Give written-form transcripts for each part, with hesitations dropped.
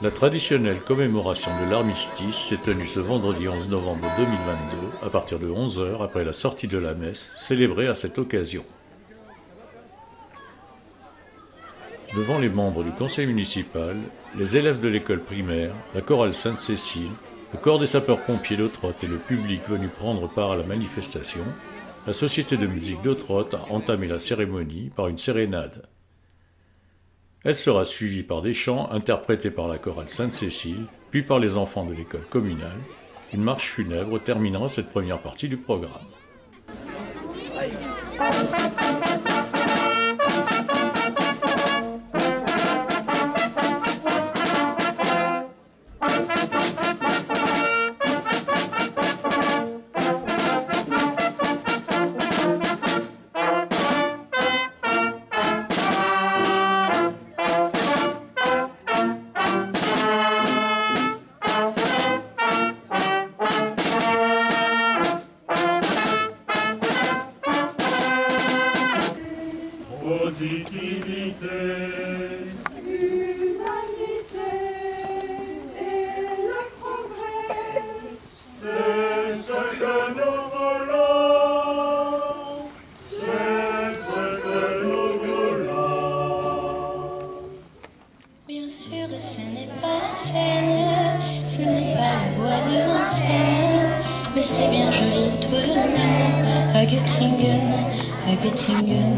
La traditionnelle commémoration de l'armistice s'est tenue ce vendredi 11 novembre 2022 à partir de 11 h après la sortie de la messe célébrée à cette occasion. Devant les membres du conseil municipal, les élèves de l'école primaire, la chorale Sainte-Cécile, le corps des sapeurs-pompiers d'Ottrott et le public venu prendre part à la manifestation, la société de musique d'Ottrott a entamé la cérémonie par une sérénade. Elle sera suivie par des chants interprétés par la chorale Sainte-Cécile, puis par les enfants de l'école communale. Une marche funèbre terminera cette première partie du programme. Positivité, l'humanité et le progrès, c'est ce que nous voulons, c'est ce que nous voulons. Bien sûr, ce n'est pas la Seine, ce n'est pas le bois de Vincennes, mais c'est bien joli tout de même, à Göttingen, à Göttingen.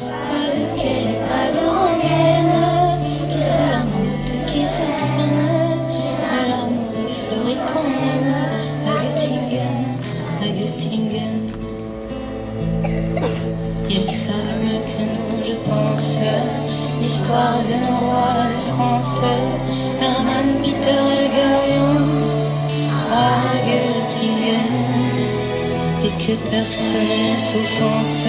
Pas de quai, pas de rengaine, qui se lamente, qui se traîne, mais l'amour y fleurit quand même, à Göttingen, à Göttingen. Ils savent mieux que nous, je pense, l'histoire de nos rois de France, Hermann, Peter, Elga-Jans, à Göttingen, et que personne ne s'offense.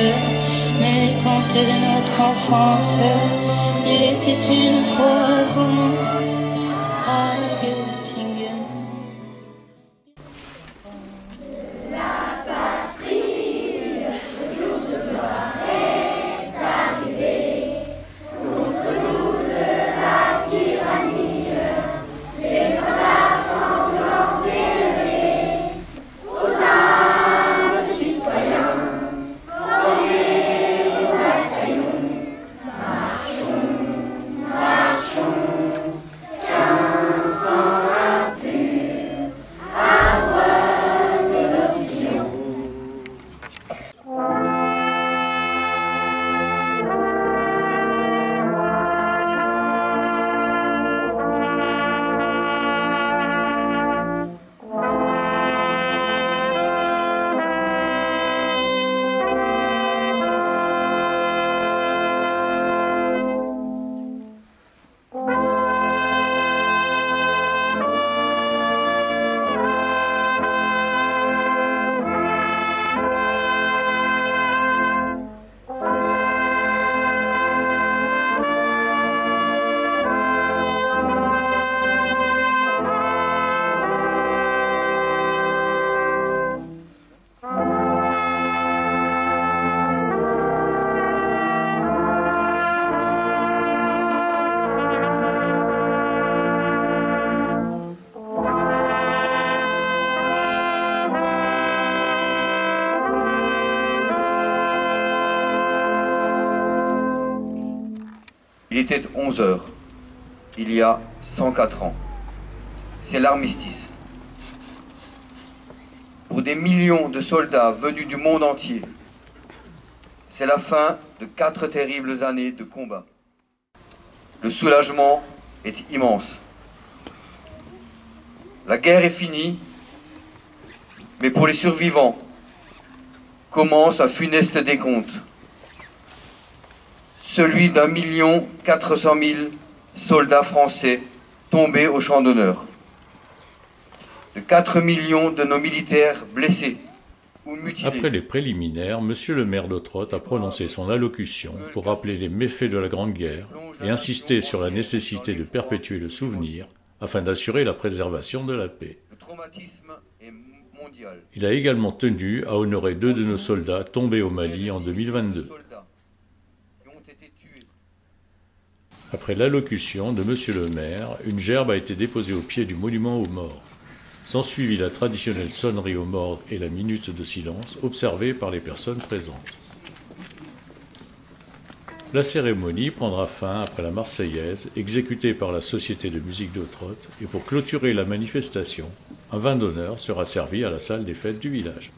Mais les contes de notre enfance, il était une fois commence à Göttingen. la patrie, le jour de gloire est arrivé. Contre nous de la tyrannie, les fantasmes semblent élevés. Aux armes, citoyens, Il était 11 h, il y a 104 ans. C'est l'armistice. Pour des millions de soldats venus du monde entier, c'est la fin de 4 terribles années de combat. Le soulagement est immense. La guerre est finie, mais pour les survivants, commence un funeste décompte. Celui d'1 400 000 soldats français tombés au champ d'honneur, de 4 millions de nos militaires blessés ou mutilés. Après les préliminaires, monsieur le maire d'Ottrott a prononcé son allocution pour rappeler les méfaits de la Grande Guerre et insister sur la nécessité de perpétuer le souvenir afin d'assurer la préservation de la paix. Le traumatisme est mondial. Il a également tenu à honorer 2 de nos soldats tombés au Mali en 2022. Après l'allocution de Monsieur le maire, une gerbe a été déposée au pied du monument aux morts. S'ensuivit la traditionnelle sonnerie aux morts et la minute de silence observée par les personnes présentes. La cérémonie prendra fin après la Marseillaise, exécutée par la Société de musique d'Autrotte, et pour clôturer la manifestation, un vin d'honneur sera servi à la salle des fêtes du village.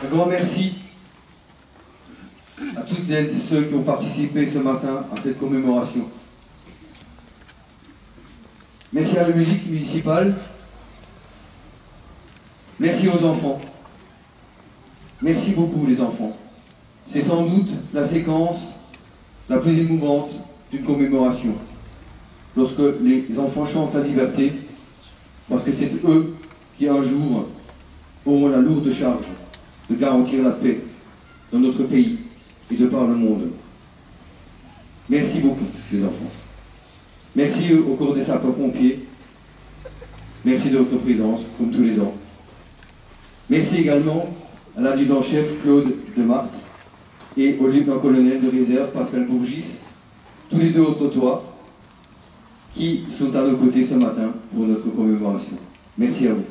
Un grand merci à toutes celles et ceux qui ont participé ce matin à cette commémoration. Merci à la musique municipale. Merci aux enfants. Merci beaucoup les enfants. C'est sans doute la séquence la plus émouvante d'une commémoration. Lorsque les enfants chantent la liberté, parce que c'est eux qui un jour auront la lourde charge de garantir la paix dans notre pays et de par le monde. Merci beaucoup les enfants. Merci au corps des sapeurs-pompiers. Merci de votre présence, comme tous les ans. Merci également à l'adjudant-chef Claude Demarthe et au lieutenant-colonel de réserve Pascal Bourgis, tous les deux au trottoir, qui sont à nos côtés ce matin pour notre commémoration. Merci à vous.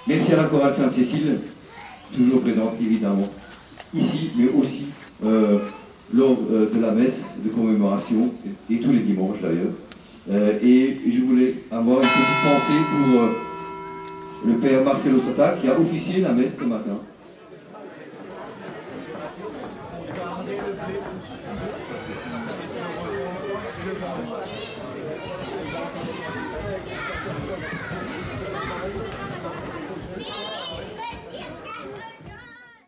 Merci à la chorale Sainte-Cécile, toujours présente évidemment, ici, mais aussi lors de la messe de commémoration, et tous les dimanches d'ailleurs. Et je voulais avoir une petite pensée pour le père Marcelo Sotta, qui a officié la messe ce matin.